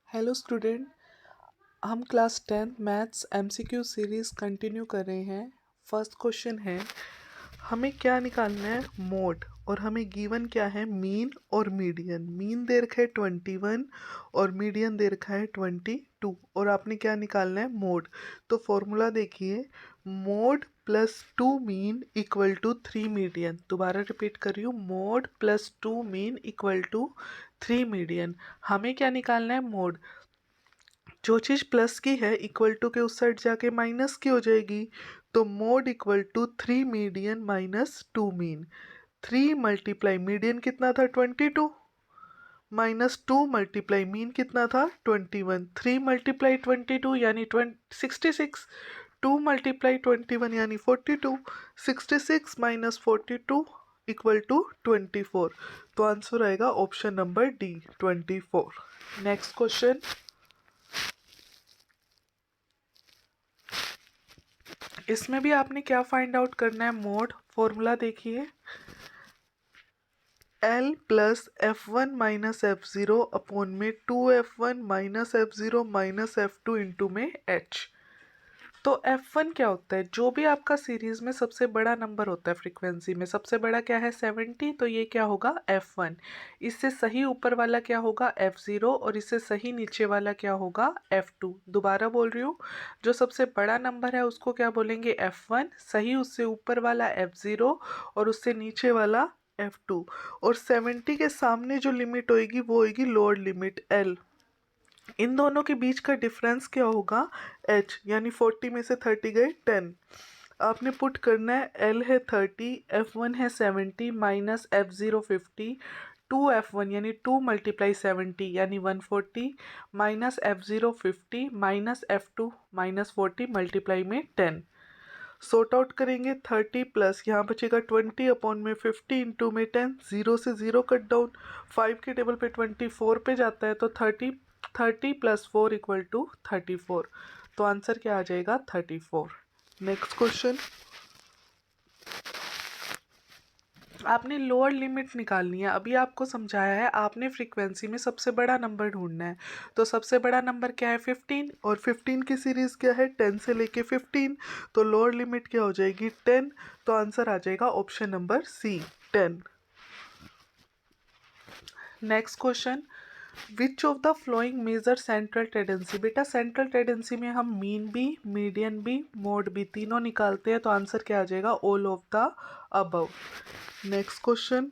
Hello student. हम class 10 maths MCQ series continue कर रहे हैं। फर्स्ट क्वेश्चन है, हमें क्या निकालना है? मोड। और हमें गिवन क्या है? मीन और मीडियन। मीन दे रखा है 21 और मीडियन दे रखा है 22 और आपने क्या निकालना है? मोड। तो फॉर्मूला देखिए, mode plus 2 mean equal to 3 median. दोबारा रिपीट कर रही हूँ, mode plus 2 mean equal to 3 median. हमें क्या निकालना है? मोड। जो चीज़ प्लस की है इक्वल टू के उस साइड जाके माइनस की हो जाएगी। तो mode equal to 3 median minus 2 mean. 3 multiply median कितना था? 22 माइनस 2 मल्टीप्लाई मीन कितना था? 21। 3 मल्टीप्लाई 22 यानी 66। 2 मल्टीप्लाई 21 यानी 42। 66 माइनस 42 इक्वल टू 24। तो आंसर आएगा option number D, 24। Next question. इसमें भी आपने क्या फाइंड आउट करना है? मोड। फॉर्मूला देखिए, L plus F one minus F zero upon में 2f1 minus F zero minus F2 into में H। तो F1 क्या होता है? जो भी आपका सीरीज में सबसे बड़ा नंबर होता है फ्रीक्वेंसी में, सबसे बड़ा क्या है? 70। तो ये क्या होगा? F1। इससे सही ऊपर वाला क्या होगा? F0। और इससे सही नीचे वाला क्या होगा? F2। दोबारा बोल रही हूँ, जो सबसे बड़ा नंबर है उसको क्या बोलेंगे? F1। सही उससे ऊपर वाला F0 और उससे नीचे वाला F2। और 70 के सामने जो लिमिट होएगी वो होएगी लोअर लिमिट L। इन दोनों के बीच का डिफरेंस क्या होगा? H। यानी 40 में से 30 गए 10। आपने पुट करना है, L है 30, F1 है 70 माइनस F0 50। 2f1 यानी 2 मल्टीप्लाई 70 यानी 140 minus F0 50 minus F2 minus 40 multiply में 10। सॉर्ट आउट करेंगे, 30 प्लस यहाँ बचेगा 20 अपॉन में 50 इंटू में 10। 0 से 0 कट डाउन, 5 के टेबल पे 24 पे जाता है तो 30 प्लस 4 इक्वल टू 34। तो आंसर क्या आ जाएगा? 34। Next question. आपने लोअर लिमिट निकालनी है। अभी आपको समझाया है, आपने फ्रीक्वेंसी में सबसे बड़ा नंबर ढूंढना है। तो सबसे बड़ा नंबर क्या है? 15। और 15 की सीरीज क्या है? 10 से लेके 15। तो लोअर लिमिट क्या हो जाएगी? 10। तो आंसर आ जाएगा option number C, 10। Next question, which of the following measure central tendency? बेटा सेंट्रल टेंडेंसी में हम मीन भी, मीडियन भी, मोड भी तीनों निकालते हैं। तो आंसर क्या आ जाएगा? All of the above. Next question,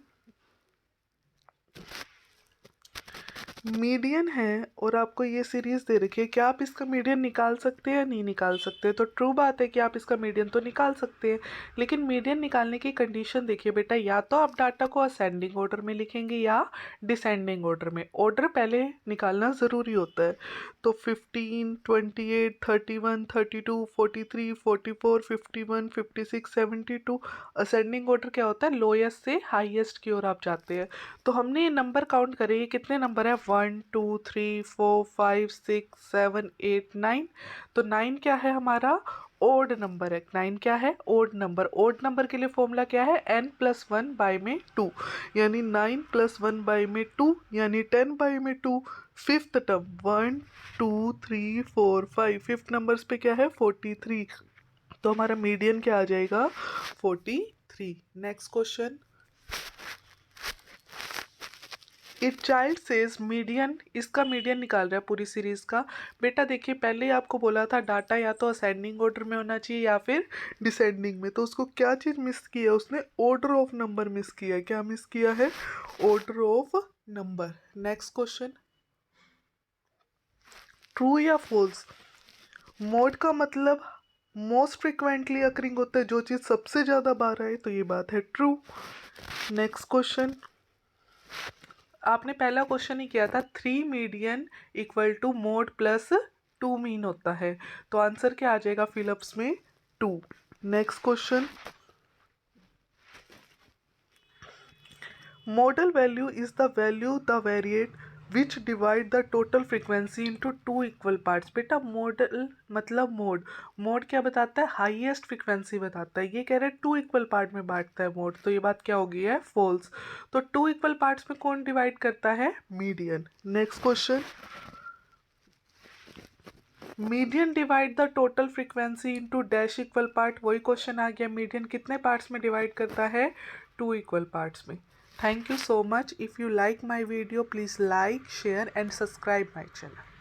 median है और आपको ये सीरीज दे रखी है, क्या आप इसका मीडियन निकाल सकते हैं या नहीं निकाल सकते? तो ट्रू बात है कि आप इसका मीडियन तो निकाल सकते हैं, लेकिन मीडियन निकालने की कंडीशन देखिए बेटा, या तो आप डाटा को असेंडिंग ऑर्डर में लिखेंगे या डिसेंडिंग ऑर्डर में। ऑर्डर पहले निकालना ज़रूरी होता है। तो 15, 28, 31, 32, 43, 44, 51, 56, 72। असेंडिंग ऑर्डर क्या होता है? लोएस्ट से हाईएस्ट की ओर आप जाते हैं। तो हमने ये नंबर काउंट करे, ये कितने नंबर है? 1 2 3 4 5 6 7 8 9। तो 9 क्या है हमारा? ओड नंबर है। 9 क्या है? Odd number. ओड नंबर के लिए फॉर्मूला क्या है? n प्लस 1 बाई में 2, यानी 9 प्लस 1 बाई में 2 यानी 10 बाई में 2। फिफ्थ टर्म 1 2 3 4 5, फिफ्थ नंबर्स पे क्या है? 43। तो हमारा मीडियन क्या आ जाएगा? 43। Next question, it child says median, इसका मीडियन निकाल रहा है पूरी सीरीज का। बेटा देखिए, पहले ही आपको बोला था डाटा या तो असेंडिंग ऑर्डर में होना चाहिए या फिर डिसेंडिंग में। तो उसको क्या चीज़ मिस किया? उसने ऑर्डर ऑफ नंबर मिस किया है। क्या मिस किया है? Order of number. Next question, true या फॉल्स? मोड का मतलब मोस्ट फ्रिक्वेंटली अकरिंग होता है, जो चीज़ सबसे ज़्यादा बार आए, तो ये बात है ट्रू। नेक्स्ट क्वेश्चन, आपने पहला क्वेश्चन ही किया था, 3 median equal to mode plus 2 mean होता है। तो आंसर क्या आ जाएगा फिलअप्स में? 2। Next question, model value is the value the variate which divide the total frequency into 2 equal parts. बेटा मॉडल मतलब मोड। मोड क्या बताता है? हाईएस्ट फ्रीक्वेंसी बताता है। ये कह रहे हैं 2 इक्वल पार्ट में बांटता है मोड, तो ये बात क्या हो गई है? फॉल्स। तो 2 इक्वल पार्ट्स में कौन डिवाइड करता है? Median. Next question, median divide the total frequency into dash equal part, वही क्वेश्चन आ गया, मीडियन कितने पार्ट्स में डिवाइड करता है, 2 इक्वल पार्ट्स में। Thank you so much. If you like my video please like share and subscribe my channel.